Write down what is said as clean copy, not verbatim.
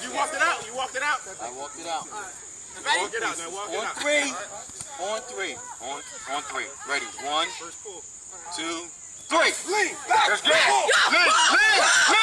You walked it out. You walked it out. I walked it out. Walk it out. Now walk it On out. three. On three. On three. Ready? 1, 2, 3. Lean back. Let's go. Lean.